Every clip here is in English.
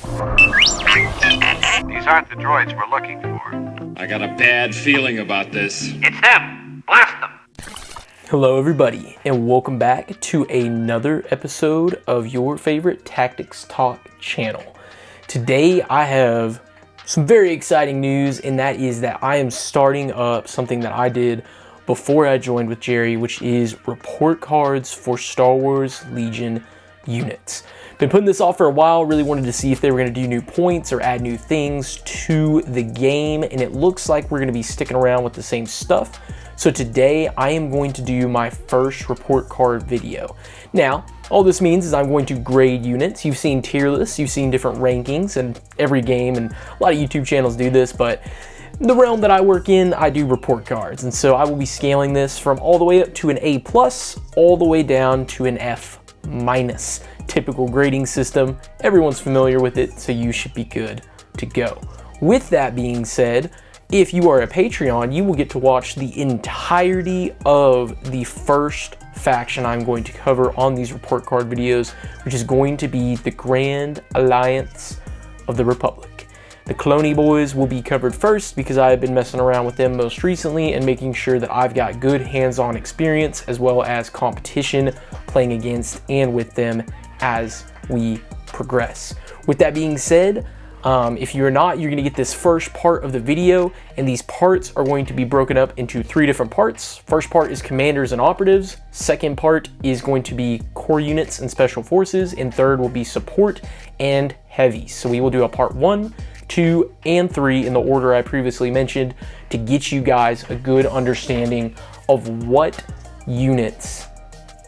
These aren't the droids we're looking for. I got a bad feeling about this. It's them! Blast them! Hello everybody, and welcome back to another episode of your favorite Tactics Talk channel. Today I have some very exciting news, and that is that I am starting up something that I did before I joined with Jerry, which is report cards for Star Wars Legion units. Been putting this off for a while, really wanted to see if they were going to do new points or add new things to the game, and it looks like we're going to be sticking around with the same stuff. So today I am going to do my first report card video. Now, all this means is I'm going to grade units. You've seen tier lists, you've seen different rankings, and every game and a lot of YouTube channels do this, but the realm that I work in, I do report cards. And so I will be scaling this from all the way up to an A+, all the way down to an F-. Typical grading system. Everyone's familiar with it, so you should be good to go. With that being said, if you are a Patreon, you will get to watch the entirety of the first faction I'm going to cover on these report card videos, which is going to be the Grand Alliance of the Republic. The Cloney boys will be covered first because I have been messing around with them most recently and making sure that I've got good hands-on experience as well as competition playing against and with them as we progress. With that being said, if you're not, you're going to get this first part of the video, and these parts are going to be broken up into 3 different parts. First part is commanders and operatives. Second part is going to be core units and special forces, and third will be support and heavies. So we will do a part 1, 2, and 3 in the order I previously mentioned to get you guys a good understanding of what units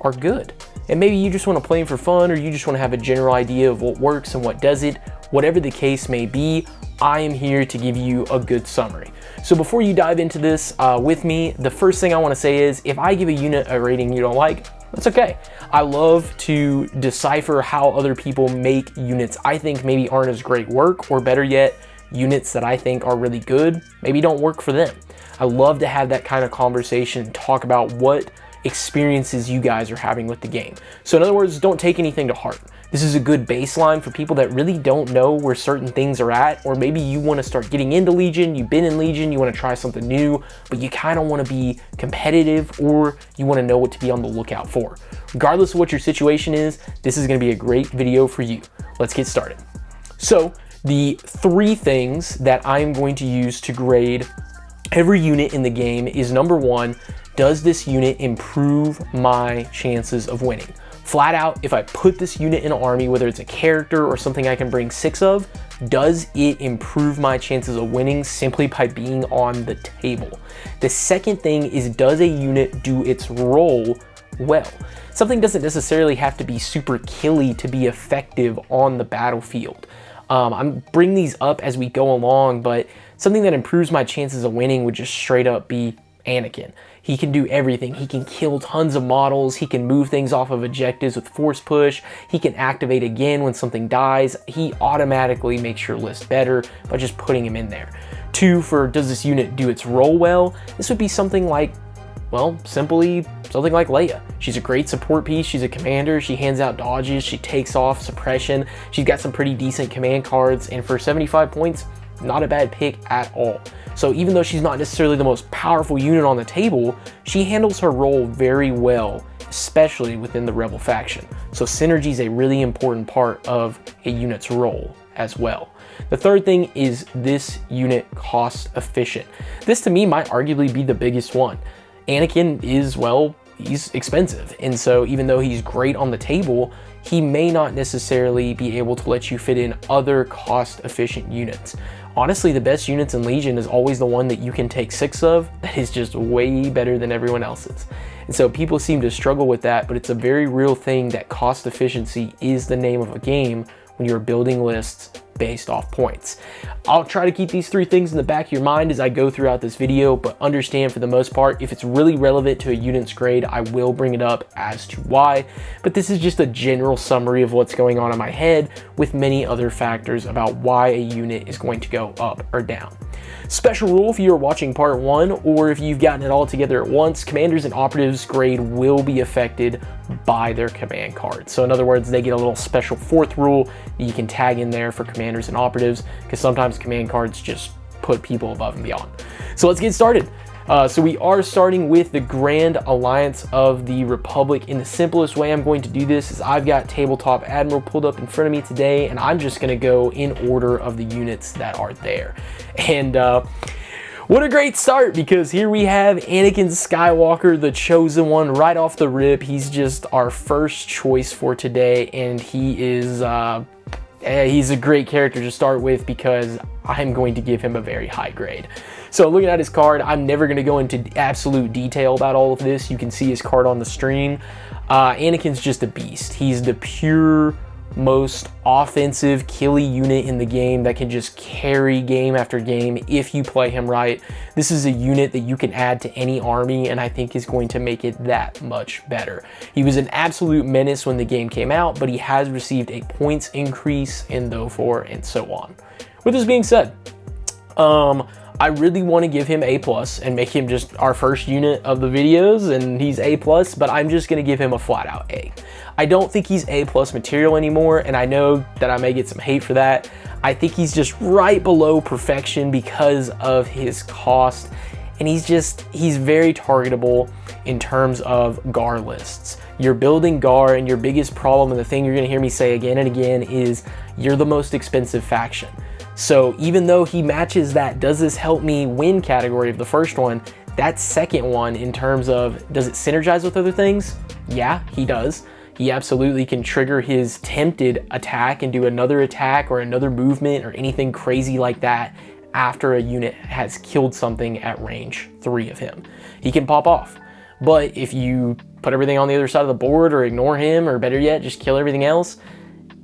are good. And maybe you just want to play them for fun, or you just want to have a general idea of what works and what doesn't. Whatever the case may be, I am here to give you a good summary. So before you dive into this with me, the first thing I want to say is if I give a unit a rating you don't like, that's okay. I love to decipher how other people make units I think maybe aren't as great work, or better yet, units that I think are really good, maybe don't work for them. I love to have that kind of conversation and talk about what experiences you guys are having with the game. So in other words, don't take anything to heart. This is a good baseline for people that really don't know where certain things are at, or maybe you want to start getting into Legion, you've been in Legion, you want to try something new, but you kind of want to be competitive, or you want to know what to be on the lookout for. Regardless of what your situation is, this is going to be a great video for you. Let's get started. So the 3 things that I'm going to use to grade every unit in the game is, number 1, does this unit improve my chances of winning? Flat out, if I put this unit in an army, whether it's a character or something I can bring 6 of, does it improve my chances of winning simply by being on the table? The second thing is, does a unit do its role well? Something doesn't necessarily have to be super killy to be effective on the battlefield. I'm bringing these up as we go along, but something that improves my chances of winning would just straight up be Anakin. He can do everything. He can kill tons of models. He can move things off of objectives with force push. He can activate again when something dies. He automatically makes your list better by just putting him in there. 2, for does this unit do its role well? This would be something like, well, simply something like Leia. She's a great support piece. She's a commander. She hands out dodges. She takes off suppression. She's got some pretty decent command cards, and for 75 points, not a bad pick at all. So even though she's not necessarily the most powerful unit on the table, she handles her role very well, especially within the Rebel faction. So synergy is a really important part of a unit's role as well. The third thing is, this unit cost efficient. This to me might arguably be the biggest one. Anakin is, well, he's expensive, and so even though he's great on the table, he may not necessarily be able to let you fit in other cost-efficient units. Honestly, the best units in Legion is always the one that you can take 6 of that is just way better than everyone else's. And so people seem to struggle with that, but it's a very real thing that cost efficiency is the name of a game when you're building lists based off points. I'll try to keep these 3 things in the back of your mind as I go throughout this video, but understand for the most part, if it's really relevant to a unit's grade, I will bring it up as to why. But this is just a general summary of what's going on in my head, with many other factors about why a unit is going to go up or down. Special rule: if you are watching part 1 or if you've gotten it all together at once, commanders and operatives grade will be affected by their command card. So in other words, they get a little special 4th rule that you can tag in there for commanders and operatives, because sometimes command cards just put people above and beyond. So let's get started. So we are starting with the Grand Alliance of the Republic. In the simplest way I'm going to do this is I've got Tabletop Admiral pulled up in front of me today, and I'm just going to go in order of the units that are there. And what a great start, because here we have Anakin Skywalker, the chosen one, right off the rip. He's just our first choice for today, and he is he's a great character to start with because I'm going to give him a very high grade. So looking at his card, I'm never going to go into absolute detail about all of this. You can see his card on the screen. Anakin's just a beast. He's the pure most offensive killy unit in the game that can just carry game after game if you play him right. This is a unit that you can add to any army, and I think is going to make it that much better. He was an absolute menace when the game came out, but he has received a points increase in THO4 and so on. With this being said, I really want to give him A+ and make him just our first unit of the videos, and he's A+, but I'm just going to give him a flat out A. I don't think he's A+ material anymore, and I know that I may get some hate for that. I think he's just right below perfection because of his cost, and he's very targetable in terms of GAR lists. You're building GAR, and your biggest problem, and the thing you're going to hear me say again and again, is you're the most expensive faction. So even though he matches that does this help me win category of the first one, that second one, in terms of does it synergize with other things? Yeah, he does. He absolutely can trigger his tempted attack and do another attack or another movement or anything crazy like that after a unit has killed something at range 3 of him. He can pop off. But if you put everything on the other side of the board, or ignore him, or better yet, just kill everything else,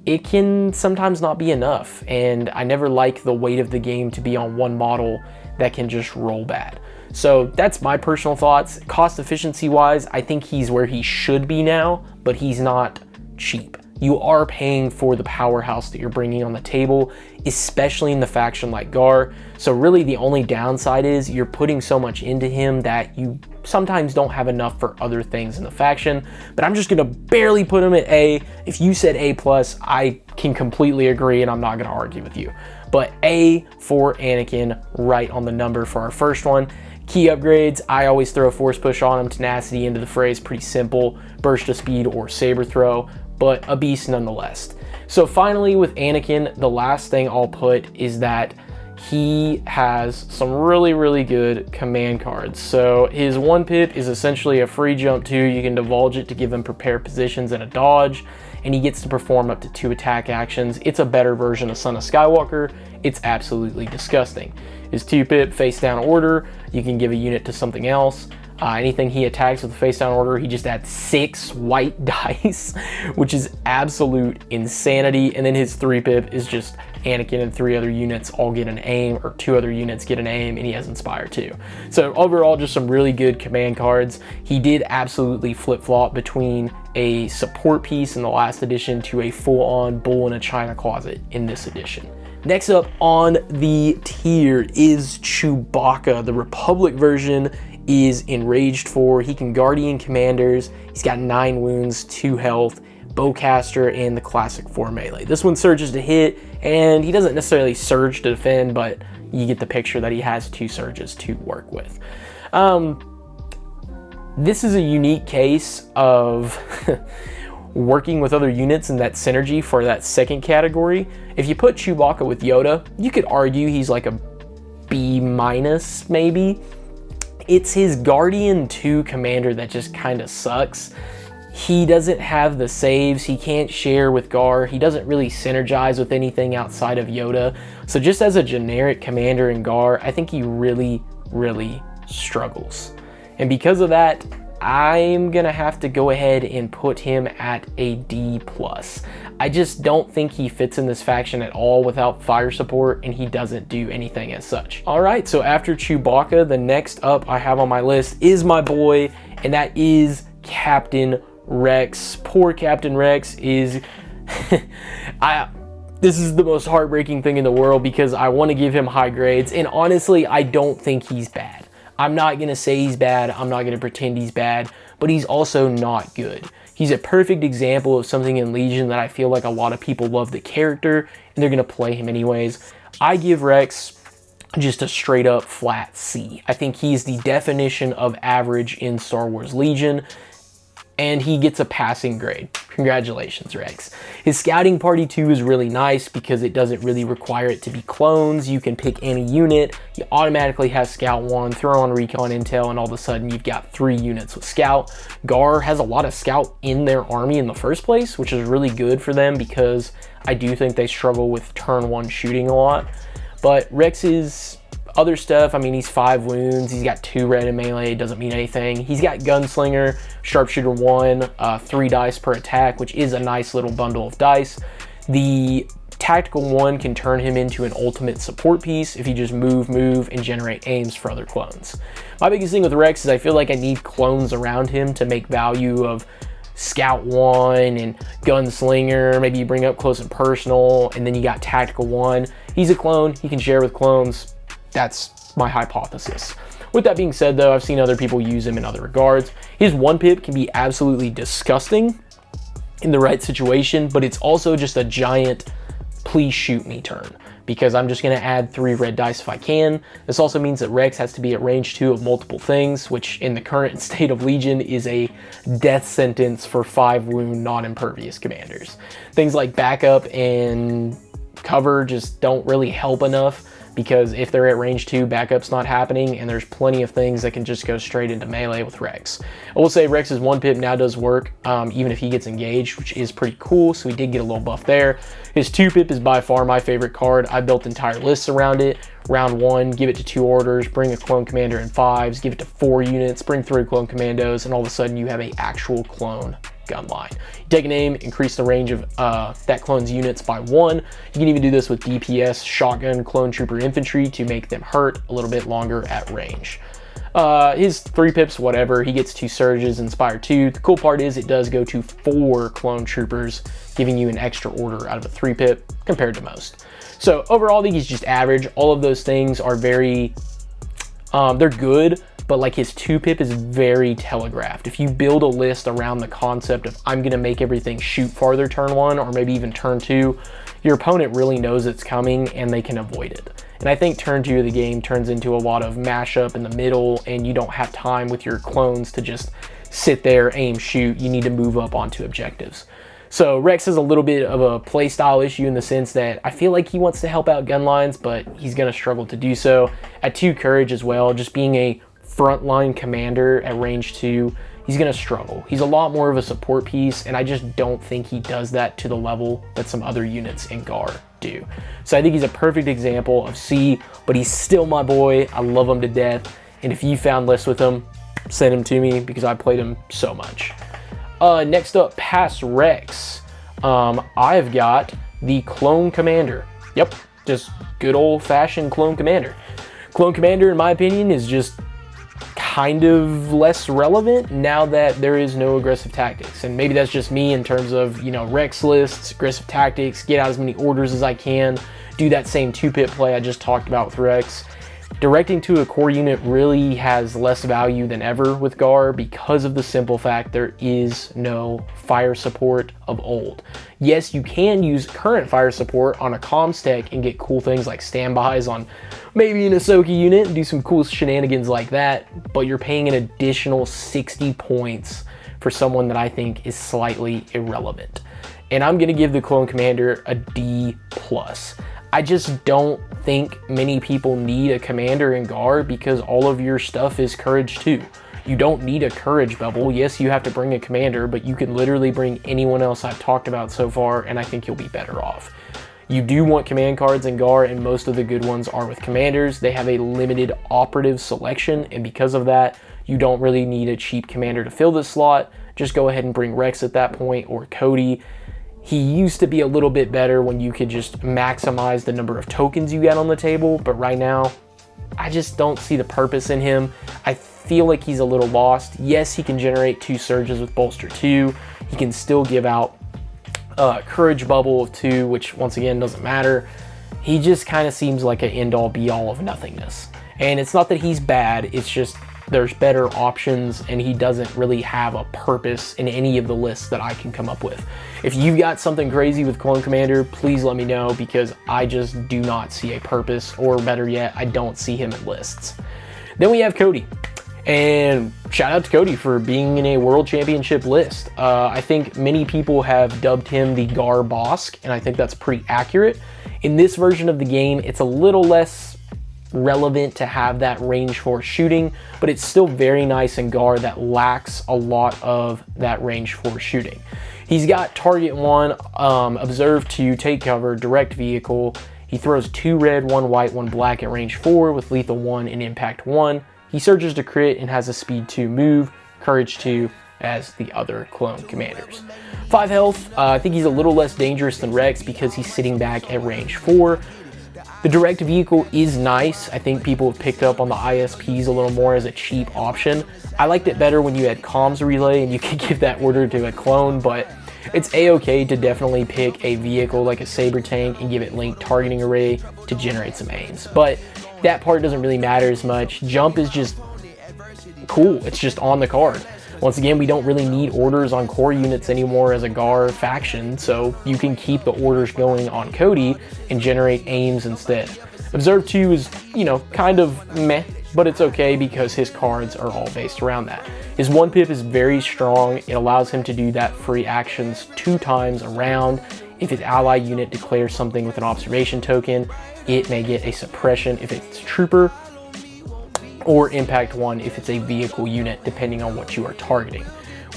it can sometimes not be enough, and I never like the weight of the game to be on one model that can just roll bad. So that's my personal thoughts. Cost efficiency wise, I think he's where he should be now, but he's not cheap. You are paying for the powerhouse that you're bringing on the table, especially in the faction like GAR. So really the only downside is you're putting so much into him that you sometimes don't have enough for other things in the faction. But I'm just gonna barely put him at A. If you said A+, I can completely agree, and I'm not gonna argue with you. But A for Anakin, right on the number for our first one. Key upgrades, I always throw Force Push on him. Tenacity into the fray is pretty simple. Burst of Speed or Saber Throw, but a beast nonetheless. So finally with Anakin, the last thing I'll put is that he has some really good command cards. So his 1 pip is essentially a free jump 2. You can divulge it to give him prepare positions and a dodge, and he gets to perform up to 2 attack actions. It's a better version of Son of Skywalker. It's absolutely disgusting. His 2 pip face down order, you can give a unit to something else. Anything he attacks with a face down order, he just adds 6 white dice, which is absolute insanity. And then his 3 pip is just Anakin and 3 other units all get an aim, or 2 other units get an aim, and he has Inspire too. So overall, just some really good command cards. He did absolutely flip-flop between a support piece in the last edition to a full-on bull in a china closet in this edition. Next up on the tier is Chewbacca. The Republic version is Enraged 4. He can Guardian Commanders. He's got 9 wounds, 2 health, Bowcaster, and the classic 4 melee. This one surges to hit, and he doesn't necessarily surge to defend, but you get the picture that he has 2 surges to work with. This is a unique case of working with other units and that synergy for that second category. If you put Chewbacca with Yoda, you could argue he's like a B- maybe. It's his Guardian 2 commander that just kind of sucks. He doesn't have the saves, he can't share with GAR, he doesn't really synergize with anything outside of Yoda. So just as a generic commander in GAR, I think he really struggles. And because of that, I'm gonna have to go ahead and put him at a D+. I just don't think he fits in this faction at all without fire support, and he doesn't do anything as such. All right, so after Chewbacca, the next up I have on my list is my boy, and that is Captain Rex. Poor Captain Rex is this is the most heartbreaking thing in the world because I want to give him high grades, and honestly, I don't think he's bad. I'm not going to say he's bad, I'm not going to pretend he's bad, but he's also not good. He's a perfect example of something in Legion that I feel like a lot of people love the character, and they're going to play him anyways. I give Rex just a straight up flat C. I think he's the definition of average in Star Wars Legion, and he gets a passing grade. Congratulations, Rex. His scouting party too is really nice because it doesn't really require it to be clones. You can pick any unit, you automatically have Scout 1, throw on Recon Intel, and all of a sudden you've got 3 units with Scout. GAR has a lot of Scout in their army in the first place, which is really good for them because I do think they struggle with turn 1 shooting a lot. But Rex's other stuff, I mean, he's 5 wounds, he's got 2 red in melee, doesn't mean anything. He's got Gunslinger, Sharpshooter 1, 3 dice per attack, which is a nice little bundle of dice. The Tactical 1 can turn him into an ultimate support piece if you just move, and generate aims for other clones. My biggest thing with Rex is I feel like I need clones around him to make value of Scout 1 and Gunslinger. Maybe you bring up Close and Personal, and then you got Tactical 1. He's a clone, he can share with clones. That's my hypothesis. With that being said though, I've seen other people use him in other regards. His 1-pip can be absolutely disgusting in the right situation, but it's also just a giant please shoot me turn because I'm just going to add 3 red dice if I can. This also means that Rex has to be at range 2 of multiple things, which in the current state of Legion is a death sentence for 5 wound non-impervious commanders. Things like backup and cover just don't really help enough, because if they're at range 2, backup's not happening, and there's plenty of things that can just go straight into melee with Rex. I will say Rex's 1-pip now does work, even if he gets engaged, which is pretty cool, so we did get a little buff there. His 2-pip is by far my favorite card. I built entire lists around it. Round 1, give it to 2 orders, bring a clone commander in 5s, give it to 4 units, bring 3 clone commandos, and all of a sudden you have an actual clone gun line. You take an aim, increase the range of that clone's units by 1. You can even do this with DPS, shotgun, clone trooper infantry to make them hurt a little bit longer at range. His 3-pips, whatever, he gets 2 surges, Inspire 2. The cool part is it does go to 4 clone troopers, giving you an extra order out of a 3-pip compared to most. So overall, I think he's just average. All of those things are very, they're good, but like his 2-pip is very telegraphed. If you build a list around the concept of I'm gonna make everything shoot farther turn 1 or maybe even turn 2, your opponent really knows it's coming and they can avoid it. And I think turn 2 of the game turns into a lot of mashup in the middle, and you don't have time with your clones to just sit there, aim, shoot. You need to move up onto objectives. So Rex has a little bit of a playstyle issue in the sense that I feel like he wants to help out gun lines, but he's gonna struggle to do so. At 2 courage as well, just being a frontline commander at range 2, he's gonna struggle. He's a lot more of a support piece, and I just don't think he does that to the level that some other units in GAR do. So I think he's a perfect example of C, but he's still my boy. I love him to death, and if you found lists with him, send him to me because I played him so much. Next up, past Rex, I've got the Clone Commander. Yep, just good old-fashioned Clone Commander. Clone Commander, in my opinion, is just kind of less relevant now that there is no aggressive tactics. And maybe that's just me in terms of, you know, Rex lists, aggressive tactics, get out as many orders as I can, do that same 2-pip play I just talked about with Rex. Directing to a core unit really has less value than ever with GAR because of the simple fact there is no fire support of old. Yes, you can use current fire support on a comms tech and get cool things like standbys on maybe an Ahsoka unit and do some cool shenanigans like that, but you're paying an additional 60 points for someone that I think is slightly irrelevant. And I'm gonna give the Clone Commander a D+. I just don't think many people need a commander in GAR because all of your stuff is courage 2. You don't need a courage bubble. Yes, you have to bring a commander, but you can literally bring anyone else I've talked about so far, and I think you'll be better off. You do want command cards in GAR, and most of the good ones are with commanders. They have a limited operative selection, and because of that, you don't really need a cheap commander to fill this slot. Just go ahead and bring Rex at that point, or Cody. He used to be a little bit better when you could just maximize the number of tokens you get on the table, but right now, I just don't see the purpose in him. I feel like he's a little lost. Yes, he can generate 2 surges with Bolster 2. He can still give out courage bubble of 2, which once again doesn't matter. He just kind of seems like an end-all be-all of nothingness. And it's not that he's bad, it's just there's better options, and he doesn't really have a purpose in any of the lists that I can come up with. If you've got something crazy with Clone Commander, please let me know, because I just do not see a purpose, or better yet, I don't see him in lists. Then we have Cody. And shout out to Cody for being in a World Championship list. I think many people have dubbed him the GAR Bosk, and I think that's pretty accurate. In this version of the game, it's a little less relevant to have that range force shooting, but it's still very nice in GAR that lacks a lot of that range force shooting. He's got target 1, observe 2, take cover, direct vehicle. He throws 2 red, 1 white, 1 black at range 4 with lethal 1 and impact 1. He surges to crit and has a speed 2 move, courage 2 as the other clone commanders. 5 health, I think he's a little less dangerous than Rex because he's sitting back at range 4. The direct vehicle is nice. I think people have picked up on the ISPs a little more as a cheap option. I liked it better when you had comms relay and you could give that order to a clone, but it's a-okay to definitely pick a vehicle like a saber tank and give it linked targeting array to generate some aims. But that part doesn't really matter as much. Jump is just cool. It's just on the card. Once again, we don't really need orders on core units anymore as a GAR faction, so you can keep the orders going on Cody and generate aims instead. Observe 2 is, kind of meh, but it's okay because his cards are all based around that. His 1 pip is very strong. It allows him to do that free actions 2 times around. If his ally unit declares something with an observation token, it may get a suppression if it's trooper, or impact 1 if it's a vehicle unit, depending on what you are targeting.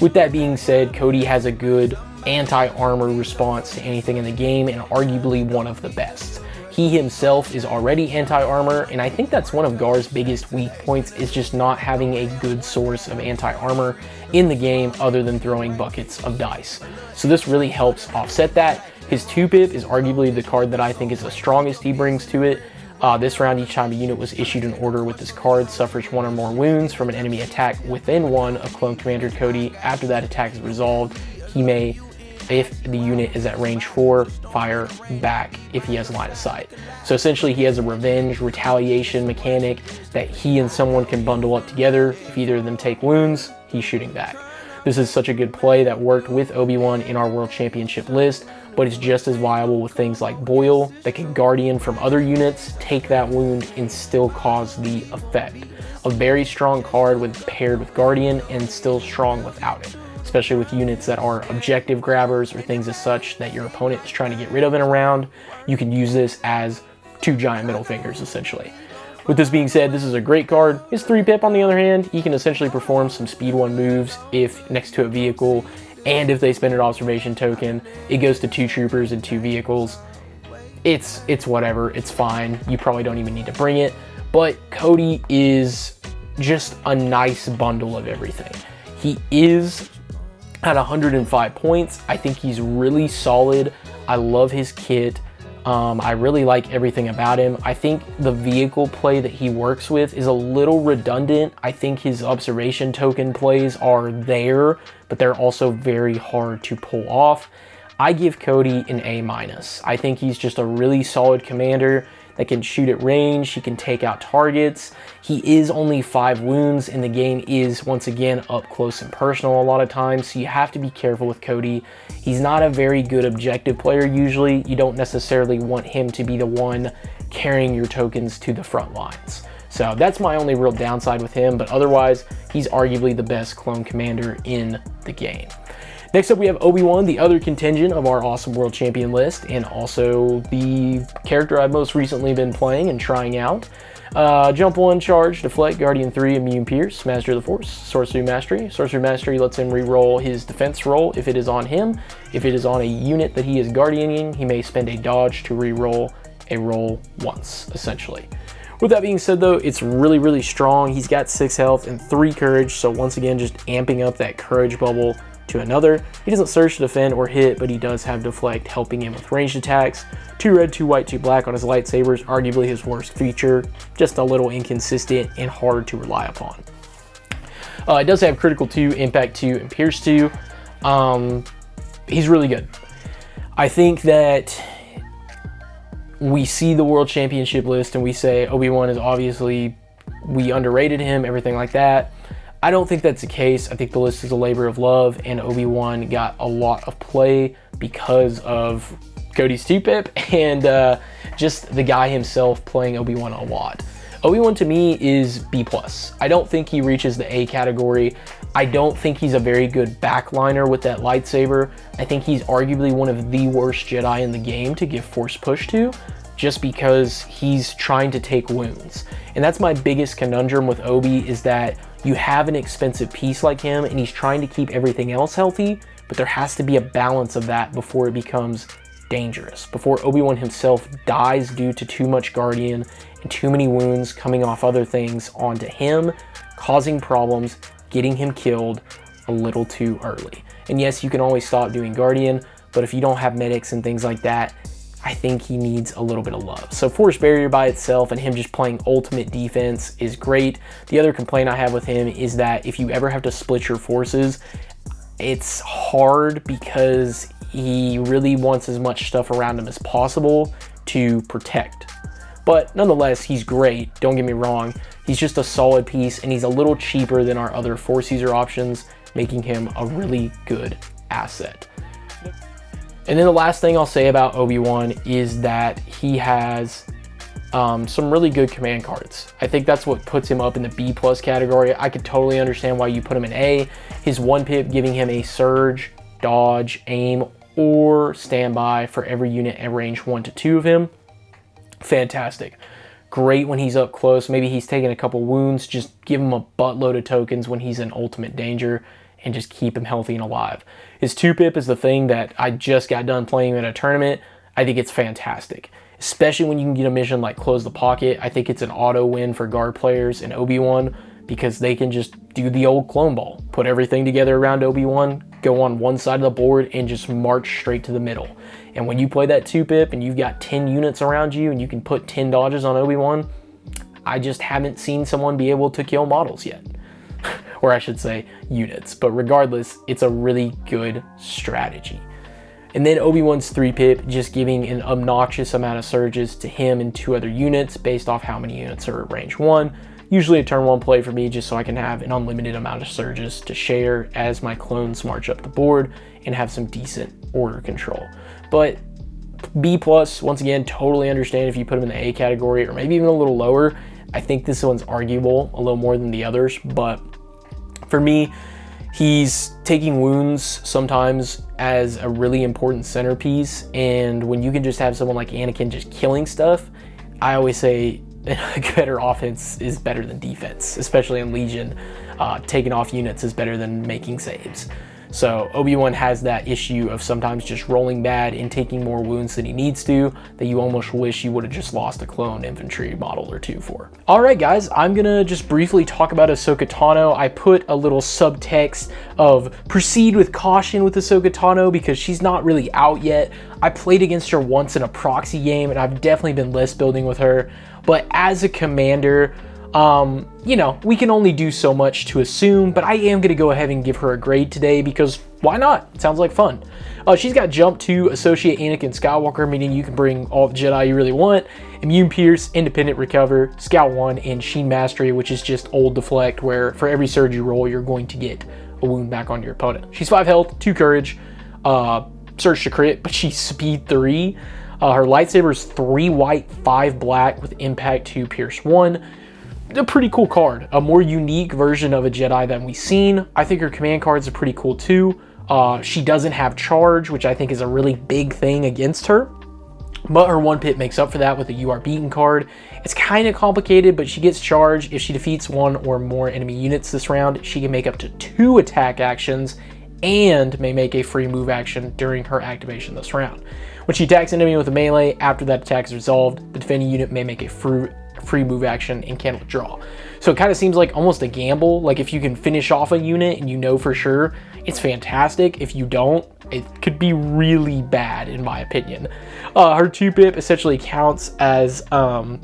With that being said, Cody has a good anti-armor response to anything in the game, and arguably one of the best. He himself is already anti-armor, and I think that's one of GAR's biggest weak points, is just not having a good source of anti-armor in the game other than throwing buckets of dice. So this really helps offset that. His 2 pip is arguably the card that I think is the strongest he brings to it. This round, each time a unit was issued an order with this card, suffers 1 or more wounds from an enemy attack within 1 of Clone Commander Cody. After that attack is resolved, he may, if the unit is at range 4, fire back if he has line of sight. So essentially he has a revenge, retaliation mechanic that he and someone can bundle up together. If either of them take wounds, he's shooting back. This is such a good play that worked with Obi-Wan in our World Championship list, but it's just as viable with things like Boyle that can Guardian from other units, take that wound, and still cause the effect. A very strong card paired with Guardian, and still strong without it, especially with units that are objective grabbers or things as such that your opponent is trying to get rid of in a round. You can use this as 2 giant middle fingers, essentially. With this being said, this is a great card. His 3 pip, on the other hand, he can essentially perform some speed 1 moves if next to a vehicle, and if they spend an observation token, it goes to 2 troopers and 2 vehicles. It's whatever, it's fine. You probably don't even need to bring it, but Cody is just a nice bundle of everything. He is at 105 points. I think he's really solid. I love his kit. I really like everything about him. I think the vehicle play that he works with is a little redundant. I think his observation token plays are there, but they're also very hard to pull off. I give Cody an A-. I think he's just a really solid commander that can shoot at range. He can take out targets. He is only 5 wounds, and the game is, once again, up close and personal a lot of times, so you have to be careful with Cody. He's not a very good objective player usually. You don't necessarily want him to be the one carrying your tokens to the front lines. So that's my only real downside with him, but otherwise, he's arguably the best clone commander in the game. Next up, we have Obi-Wan, the other contingent of our awesome world champion list, and also the character I've most recently been playing and trying out. Jump 1, charge, deflect, guardian 3, immune pierce, master of the force, sorcery mastery. Sorcery mastery lets him re-roll his defense roll if it is on him. If it is on a unit that he is guardianing, he may spend a dodge to re-roll a roll once, essentially. With that being said though, it's really, really strong. He's got 6 health and 3 courage, so once again, just amping up that courage bubble to another. He doesn't surge to defend or hit, but he does have deflect, helping him with ranged attacks. 2 red, 2 white, 2 black on his lightsabers, arguably his worst feature. Just a little inconsistent and hard to rely upon. It does have critical 2, impact 2, and pierce 2. He's really good. I think that we see the World Championship list and we say Obi-Wan is obviously, we underrated him, everything like that. I don't think that's the case. I think the list is a labor of love, and Obi-Wan got a lot of play because of Cody's 2-pip and just the guy himself playing Obi-Wan a lot. Obi-Wan to me is B+. I don't think he reaches the A category. I don't think he's a very good backliner with that lightsaber. I think he's arguably one of the worst Jedi in the game to give force push to, just because he's trying to take wounds. And that's my biggest conundrum with Obi, is that you have an expensive piece like him and he's trying to keep everything else healthy, but there has to be a balance of that before it becomes dangerous, before Obi-Wan himself dies due to too much Guardian and too many wounds coming off other things onto him, causing problems, getting him killed a little too early. And yes, you can always stop doing Guardian, but if you don't have medics and things like that, I think he needs a little bit of love. So Force Barrier by itself and him just playing ultimate defense is great. The other complaint I have with him is that if you ever have to split your forces, it's hard because he really wants as much stuff around him as possible to protect. But nonetheless, he's great, don't get me wrong. He's just a solid piece, and he's a little cheaper than our other Force user options, making him a really good asset. And then the last thing I'll say about Obi-Wan is that he has some really good command cards. I think that's what puts him up in the B+ category. I could totally understand why you put him in A. His 1-pip giving him a surge, dodge, aim, or standby for every unit at range 1 to 2 of him. Fantastic. Great when he's up close. Maybe he's taking a couple wounds. Just give him a buttload of tokens when he's in ultimate danger and just keep him healthy and alive. His 2-pip is the thing that I just got done playing in a tournament. I think it's fantastic, especially when you can get a mission like Close the Pocket. I think it's an auto win for GAR players in Obi-Wan because they can just do the old clone ball, put everything together around Obi-Wan, go on one side of the board and just march straight to the middle. And when you play that 2-pip and you've got 10 units around you and you can put 10 dodges on Obi-Wan, I just haven't seen someone be able to kill models yet. Or I should say units, but regardless, it's a really good strategy. And then Obi-Wan's 3-pip, just giving an obnoxious amount of surges to him and 2 other units based off how many units are at range 1. Usually a turn 1 play for me, just so I can have an unlimited amount of surges to share as my clones march up the board and have some decent order control. But B+, once again, totally understand if you put him in the A category or maybe even a little lower. I think this one's arguable a little more than the others, but for me, he's taking wounds sometimes as a really important centerpiece, and when you can just have someone like Anakin just killing stuff, I always say better offense is better than defense, especially in Legion. Taking off units is better than making saves. So Obi-Wan has that issue of sometimes just rolling bad and taking more wounds than he needs to, that you almost wish you would have just lost a clone infantry model or 2 for. All right, guys, I'm gonna just briefly talk about Ahsoka Tano. I put a little subtext of proceed with caution with Ahsoka Tano because she's not really out yet. I played against her once in a proxy game and I've definitely been list building with her, but as a commander, you know, we can only do so much to assume, but I am going to go ahead and give her a grade today because why not? It sounds like fun. She's got Jump 2, Associate Anakin Skywalker, meaning you can bring all the Jedi you really want, Immune Pierce, Independent Recover, Scout 1, and Sheen Mastery, which is just old Deflect, where for every surge you roll, you're going to get a wound back on your opponent. She's 5 health, 2 courage, Surge to crit, but she's speed 3. Her lightsaber is 3 white, 5 black with Impact 2, Pierce 1. A pretty cool card, a more unique version of a Jedi than we've seen. I think her command cards are pretty cool too. She doesn't have charge, which I think is a really big thing against her, but her 1-pip makes up for that with a You Are Beaten card. It's kind of complicated, but she gets charge. If she defeats 1 or more enemy units this round, she can make up to 2 attack actions and may make a free move action during her activation this round. When she attacks an enemy with a melee, after that attack is resolved, the defending unit may make a free move action and can't withdraw. So it kind of seems like almost a gamble. Like if you can finish off a unit and you know for sure, it's fantastic. If you don't, it could be really bad in my opinion. Her 2-pip essentially counts as oh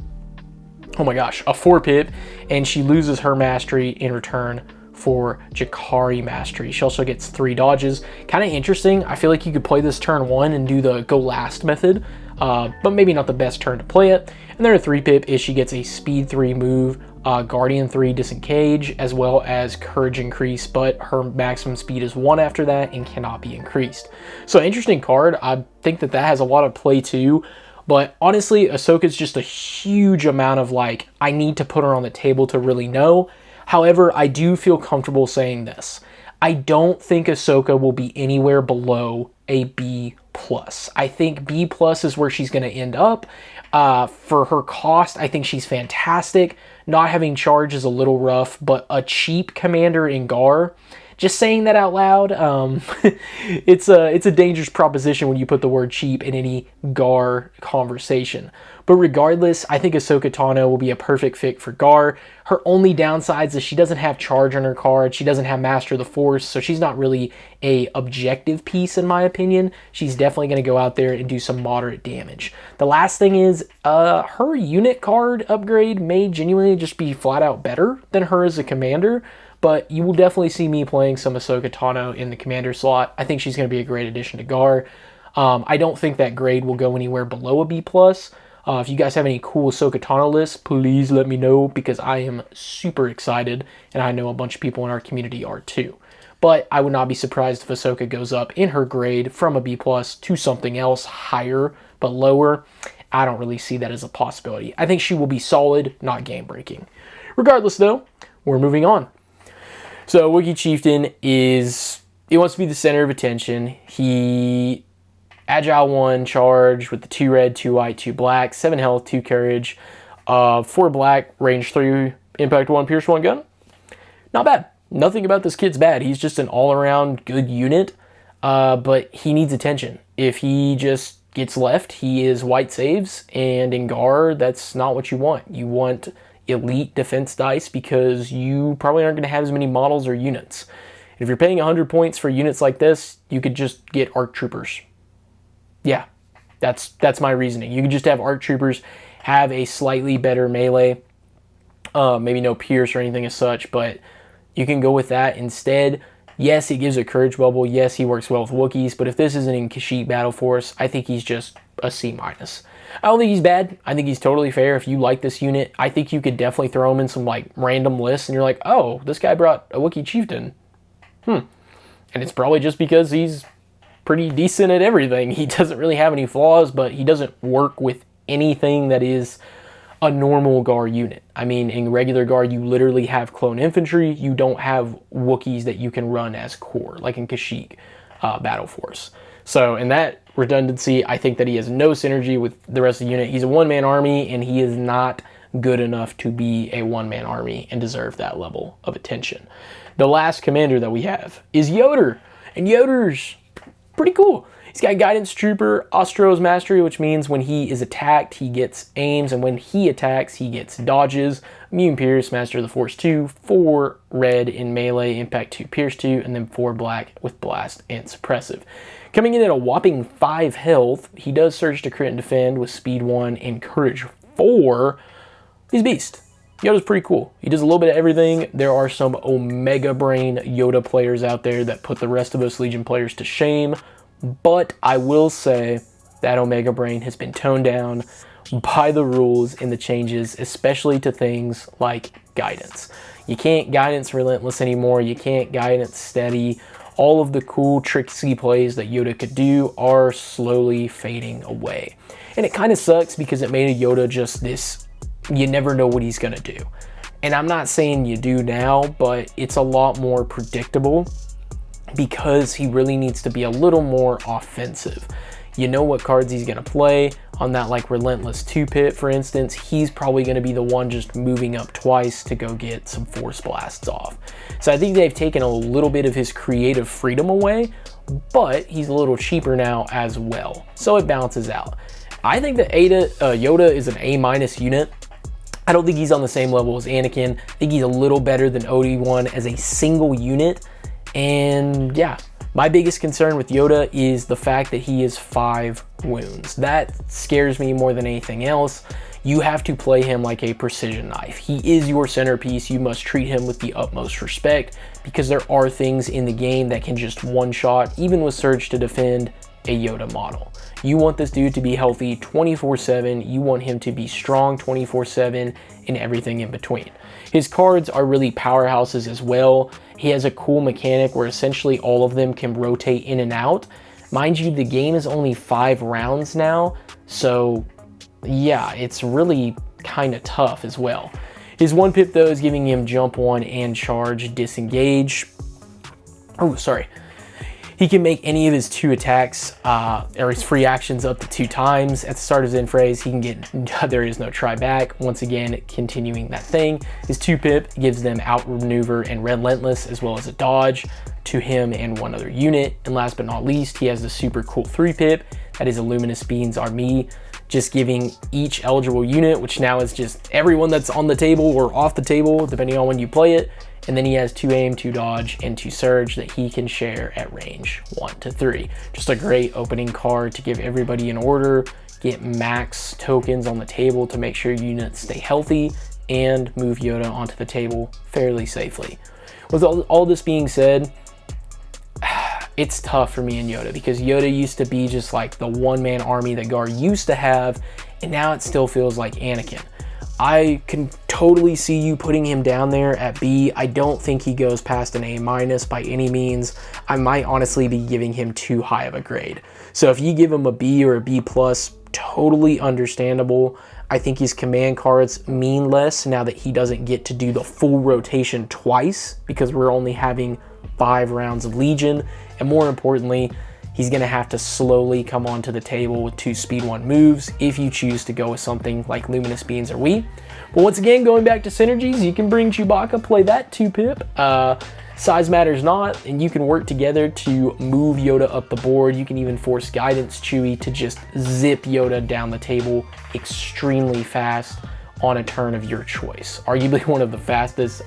my gosh, a 4-pip, and she loses her mastery in return for Jakari Mastery. She also gets 3 dodges. Kind of interesting. I feel like you could play this turn 1 and do the go last method, but maybe not the best turn to play it. And then her 3-pip is she gets a speed 3 move, Guardian 3 disengage, as well as courage increase, but her maximum speed is 1 after that and cannot be increased. So interesting card. I think that has a lot of play too. But honestly, Ahsoka's just a huge amount of like, I need to put her on the table to really know. However, I do feel comfortable saying this. I don't think Ahsoka will be anywhere below a B+. I think B+ is where she's going to end up. For her cost, I think she's fantastic. Not having charge is a little rough, but a cheap commander in GAR, just saying that out loud, it's a dangerous proposition when you put the word cheap in any GAR conversation. But regardless, I think Ahsoka Tano will be a perfect fit for GAR. Her only downsides is she doesn't have charge on her card. She doesn't have Master of the Force, so she's not really a objective piece in my opinion. She's definitely going to go out there and do some moderate damage. The last thing is her unit card upgrade may genuinely just be flat out better than her as a commander. But you will definitely see me playing some Ahsoka Tano in the commander slot. I think she's going to be a great addition to GAR. I don't think that grade will go anywhere below a B+. If you guys have any cool Ahsoka Tano lists, please let me know, because I am super excited, and I know a bunch of people in our community are too. But I would not be surprised if Ahsoka goes up in her grade from a B+ to something else higher, but lower. I don't really see that as a possibility. I think she will be solid, not game-breaking. Regardless, though, we're moving on. So Wookiee Chieftain he wants to be the center of attention. He Agile 1 charge with the 2 red, 2 white, 2 black, 7 health, 2 courage, 4 black, range 3, impact 1, pierce 1 gun. Not bad. Nothing about this kid's bad. He's just an all-around good unit, but he needs attention. If he just gets left, he is white saves, and in GAR, that's not what you want. You want elite defense dice because you probably aren't going to have as many models or units. And if you're paying 100 points for units like this, you could just get ARC Troopers. Yeah, that's my reasoning. You could just have ARC Troopers, have a slightly better melee, maybe no pierce or anything as such, but you can go with that instead. Yes, he gives a courage bubble. Yes, he works well with Wookiees, but if this isn't in Kashyyyk Battle Force, I think he's just a C-. I don't think he's bad. I think he's totally fair. If you like this unit, I think you could definitely throw him in some like random lists and you're like, oh, this guy brought a Wookiee Chieftain. And it's probably just because he's pretty decent at everything. He doesn't really have any flaws, but he doesn't work with anything that is a normal GAR unit. I mean, in regular GAR, you literally have clone infantry. You don't have Wookiees that you can run as core, like in Kashyyyk Battle Force. So in that redundancy, I think that he has no synergy with the rest of the unit. He's a one-man army, and he is not good enough to be a one-man army and deserve that level of attention. The last commander that we have is Yoda, and Yoda's pretty cool. He's got Guidance Trooper, Ostro's Mastery, which means when he is attacked, he gets aims, and when he attacks, he gets dodges, Immune Pierce, Master of the Force 2, 4 red in melee, Impact 2, Pierce 2, and then 4 black with Blast and Suppressive. Coming in at a whopping 5 health, he does Surge to Crit and Defend with Speed 1 and Courage 4. He's a beast. Yoda's pretty cool. He does a little bit of everything. There are some Omega Brain Yoda players out there that put the rest of us Legion players to shame, but I will say that Omega Brain has been toned down by the rules and the changes, especially to things like Guidance. You can't Guidance Relentless anymore. You can't Guidance Steady. All of the cool, tricksy plays that Yoda could do are slowly fading away. And it kind of sucks because it made a Yoda just this, you never know what he's going to do. And I'm not saying you do now, but it's a lot more predictable because he really needs to be a little more offensive. You know what cards he's going to play. On that like Relentless 2-pit, for instance, he's probably going to be the one just moving up twice to go get some Force Blasts off. So I think they've taken a little bit of his creative freedom away, but he's a little cheaper now as well. So it balances out. I think that Yoda is an A- unit. I don't think he's on the same level as Anakin. I think he's a little better than Obi-Wan as a single unit. And yeah, my biggest concern with Yoda is the fact that he is 5 wounds. That scares me more than anything else. You have to play him like a precision knife. He is your centerpiece. You must treat him with the utmost respect because there are things in the game that can just one-shot, even with Surge to defend, a Yoda model. You want this dude to be healthy 24/7. You want him to be strong 24/7 and everything in between. His cards are really powerhouses as well. He has a cool mechanic where essentially all of them can rotate in and out. Mind you, the game is only 5 rounds now, so yeah, it's really kind of tough as well. His 1 pip though is giving him jump 1 and charge disengage. Oh, sorry. He can make any of his 2 attacks or his free actions up to 2 times. At the start of his end phase, he can get there is no try back. Once again, continuing that thing. His 2 pip gives them outmaneuver and relentless as well as a dodge to him and 1 other unit. And last but not least, he has the super cool 3 pip. That is a Luminous Beams Army, just giving each eligible unit, which now is just everyone that's on the table or off the table, depending on when you play it. And then he has 2 aim, 2 dodge, and 2 surge that he can share at range 1 to 3. Just a great opening card to give everybody an order, get max tokens on the table to make sure units stay healthy, and move Yoda onto the table fairly safely. With all this being said, it's tough for me and Yoda because Yoda used to be just like the one-man army that GAR used to have, and now it still feels like Anakin. I can totally see you putting him down there at B. I don't think he goes past an A- by any means. I might honestly be giving him too high of a grade. So if you give him a B or a B+, totally understandable. I think his command cards mean less now that he doesn't get to do the full rotation twice because we're only having 5 rounds of Legion. And more importantly, he's going to have to slowly come onto the table with 2 speed 1 moves if you choose to go with something like Luminous Beams or Wii. But once again, going back to synergies, you can bring Chewbacca, play that 2 pip. Size matters not, and you can work together to move Yoda up the board. You can even force Guidance Chewie to just zip Yoda down the table extremely fast on a turn of your choice. Arguably one of the fastest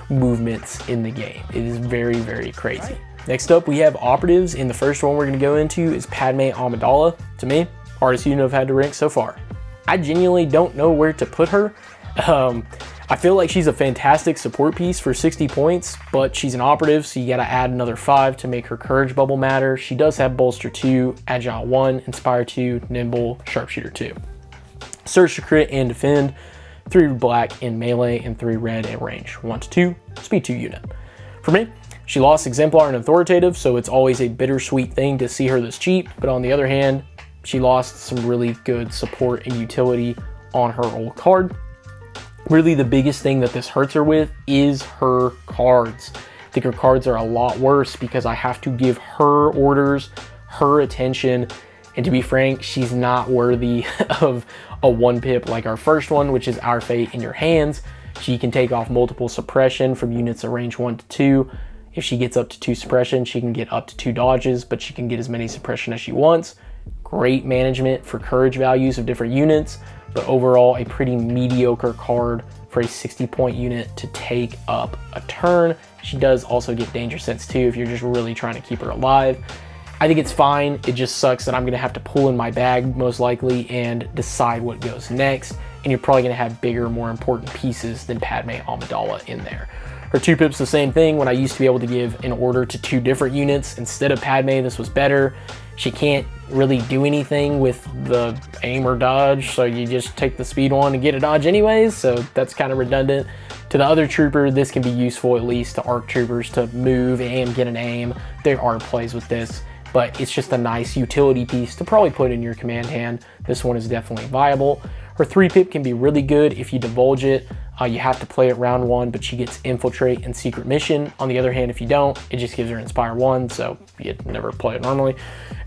movements in the game. It is very, very crazy. Next up, we have operatives, and the first one we're going to go into is Padme Amidala. To me, hardest unit I've had to rank so far. I genuinely don't know where to put her. I feel like she's a fantastic support piece for 60 points, but she's an operative, so you got to add another 5 to make her courage bubble matter. She does have bolster 2, agile 1, inspire 2, nimble, sharpshooter 2. Surge to crit and defend, 3 black in melee, and 3 red in range 1 to 2, speed 2 unit. For me, she lost exemplar and authoritative, so it's always a bittersweet thing to see her this cheap, but on the other hand, she lost some really good support and utility on her old card. Really, the biggest thing that this hurts her with is her cards. I think her cards are a lot worse because I have to give her orders, her attention, and to be frank, she's not worthy of a 1 pip like our first one, which is Our Fate in Your Hands. She can take off multiple suppression from units of range 1 to 2. If she gets up to 2 suppression, she can get up to 2 dodges, but she can get as many suppression as she wants. Great management for courage values of different units, but overall a pretty mediocre card for a 60-point unit to take up a turn. She does also get danger sense too if you're just really trying to keep her alive. I think it's fine. It just sucks that I'm going to have to pull in my bag most likely and decide what goes next, and you're probably going to have bigger, more important pieces than Padme Amidala in there. Her 2 pip's the same thing. When I used to be able to give an order to 2 different units instead of Padme, this was better. She can't really do anything with the aim or dodge, so you just take the speed 1 and get a dodge anyways, so that's kind of redundant. To the other trooper, this can be useful at least to ARC troopers to move and get an aim. There are plays with this, but it's just a nice utility piece to probably put in your command hand. This one is definitely viable. Her 3 pip can be really good if you divulge it. You have to play it round 1, but she gets Infiltrate and Secret Mission. On the other hand, if you don't, it just gives her Inspire 1, so you'd never play it normally.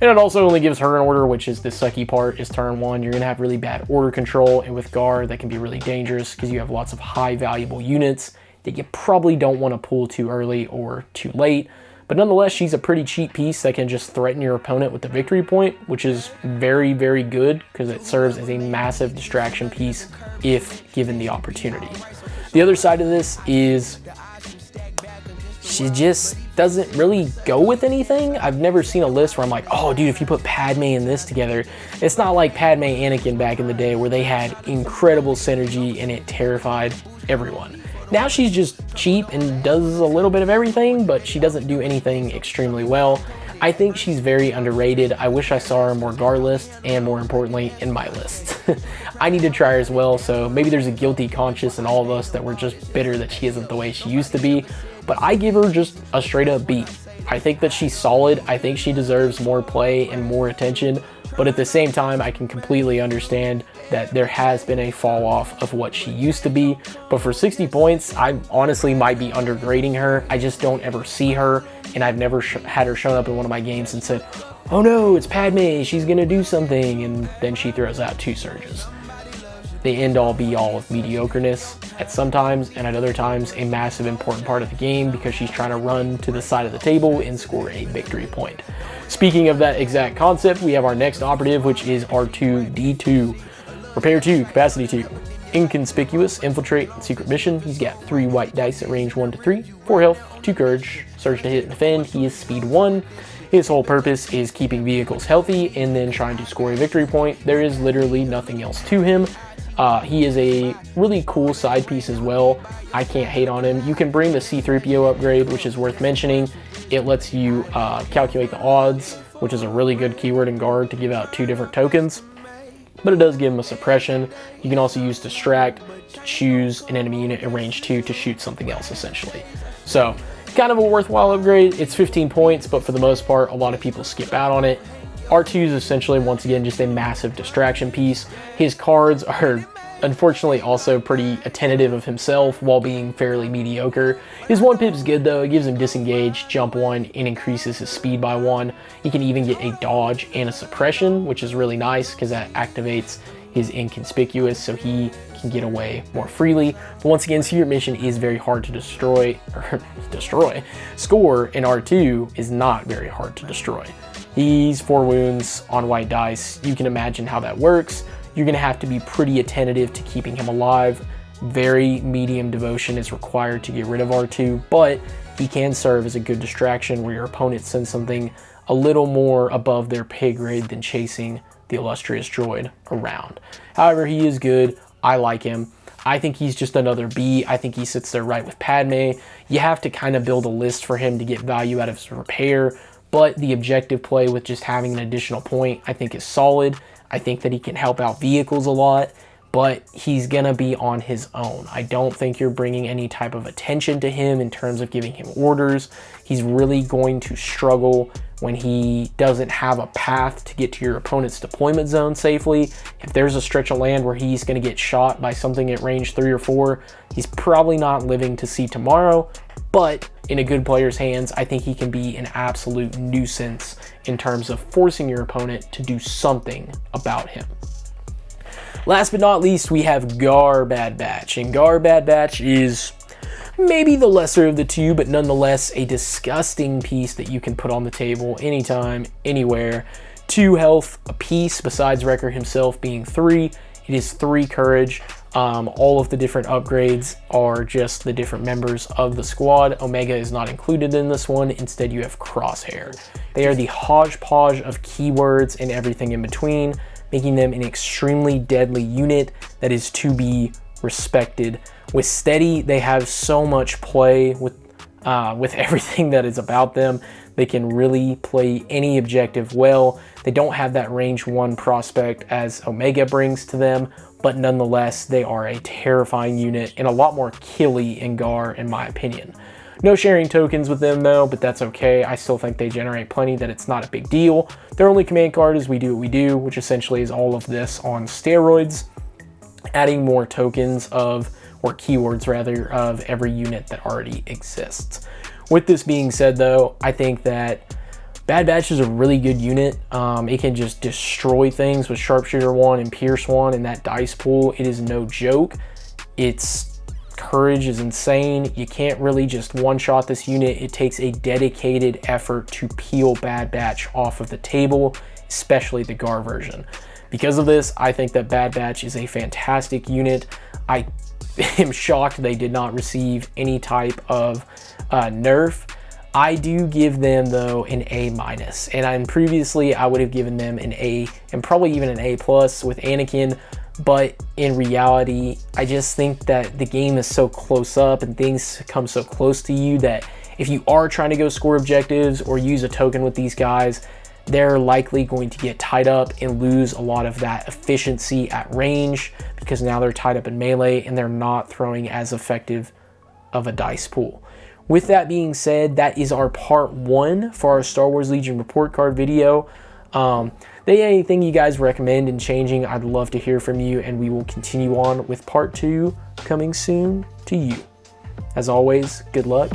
And it also only gives her an order, which is the sucky part, is turn 1. You're going to have really bad order control, and with GAR, that can be really dangerous because you have lots of high valuable units that you probably don't want to pull too early or too late. But nonetheless, she's a pretty cheap piece that can just threaten your opponent with the victory point, which is very, very good because it serves as a massive distraction piece if given the opportunity. The other side of this is she just doesn't really go with anything. I've never seen a list where I'm like, oh dude, if you put Padme and this together, it's not like Padme Anakin back in the day where they had incredible synergy and it terrified everyone. Now she's just cheap and does a little bit of everything, but she doesn't do anything extremely well. I think she's very underrated. I wish I saw her in more GAR lists, and more importantly, in my list. I need to try her as well, so maybe there's a guilty conscience in all of us that we're just bitter that she isn't the way she used to be, but I give her just a straight up B. I think that she's solid. I think she deserves more play and more attention, but at the same time, I can completely understand that there has been a fall off of what she used to be. But for 60 points, I honestly might be undergrading her. I just don't ever see her, and I've never had her shown up in one of my games and said, oh no, it's Padme, she's gonna do something, and then she throws out 2 surges. The end all be all of mediocreness at some times, and at other times a massive important part of the game because she's trying to run to the side of the table and score a victory point. Speaking of that exact concept, we have our next operative, which is R2-D2. Repair 2, Capacity 2. Inconspicuous, Infiltrate, and Secret Mission. He's got 3 white dice at range 1 to 3, 4 health, 2 courage, Surge to hit and defend. He is speed 1. His whole purpose is keeping vehicles healthy and then trying to score a victory point. There is literally nothing else to him. He is a really cool side piece as well. I can't hate on him. You can bring the C-3PO upgrade, which is worth mentioning. It lets you calculate the odds, which is a really good keyword in GAR to give out 2 different tokens. But it does give him a suppression. You can also use Distract to choose an enemy unit at range 2 to shoot something else, essentially. So, kind of a worthwhile upgrade. It's 15 points, but for the most part, a lot of people skip out on it. R2 is essentially, once again, just a massive distraction piece. His cards are unfortunately also pretty attentive of himself while being fairly mediocre. His 1-pip is good though. It gives him disengage, jump 1, and increases his speed by 1. He can even get a dodge and a suppression, which is really nice because that activates his inconspicuous so he can get away more freely. But once again, Secret Mission is very hard to destroy. Score in R2 is not very hard to destroy. He's 4 wounds on white dice. You can imagine how that works. You're going to have to be pretty attentive to keeping him alive. Very medium devotion is required to get rid of R2, but he can serve as a good distraction where your opponent sends something a little more above their pay grade than chasing the illustrious droid around. However, he is good. I like him. I think he's just another B. I think he sits there right with Padme. You have to kind of build a list for him to get value out of his repair, but the objective play with just having an additional point I think is solid. I think that he can help out vehicles a lot, but he's gonna be on his own. I don't think you're bringing any type of attention to him in terms of giving him orders. He's really going to struggle when he doesn't have a path to get to your opponent's deployment zone safely. If there's a stretch of land where he's gonna get shot by something at range 3 or 4, he's probably not living to see tomorrow, but in a good player's hands, I think he can be an absolute nuisance in terms of forcing your opponent to do something about him. Last but not least, we have GAR Bad Batch, and GAR Bad Batch is maybe the lesser of the two, but nonetheless a disgusting piece that you can put on the table anytime, anywhere. 2 health apiece, besides Wrecker himself being 3. It is 3 courage. All of the different upgrades are just the different members of the squad. Omega is not included in this one. Instead, you have Crosshair. They are the hodgepodge of keywords and everything in between, making them an extremely deadly unit that is to be respected. With Steady, they have so much play with everything that is about them. They can really play any objective well. They don't have that range 1 prospect as Omega brings to them, but nonetheless, they are a terrifying unit and a lot more killy in GAR, in my opinion. No sharing tokens with them though, but that's okay. I still think they generate plenty, that it's not a big deal. Their only command card is We Do What We Do, which essentially is all of this on steroids, adding more tokens of, or keywords rather, of every unit that already exists. With this being said though, I think that Bad Batch is a really good unit. It can just destroy things with Sharpshooter 1 and Pierce 1 and that dice pool. It is no joke. Its courage is insane. You can't really just one-shot this unit. It takes a dedicated effort to peel Bad Batch off of the table, especially the GAR version. Because of this, I think that Bad Batch is a fantastic unit. I am shocked they did not receive any type of nerf. I do give them, though, an A-, and previously I would have given them an A and probably even an A+ with Anakin, but in reality, I just think that the game is so close up and things come so close to you that if you are trying to go score objectives or use a token with these guys, they're likely going to get tied up and lose a lot of that efficiency at range, because now they're tied up in melee and they're not throwing as effective of a dice pool. With that being said, that is our part 1 for our Star Wars Legion report card video. Anything you guys recommend in changing, I'd love to hear from you, and we will continue on with part 2 coming soon to you. As always, good luck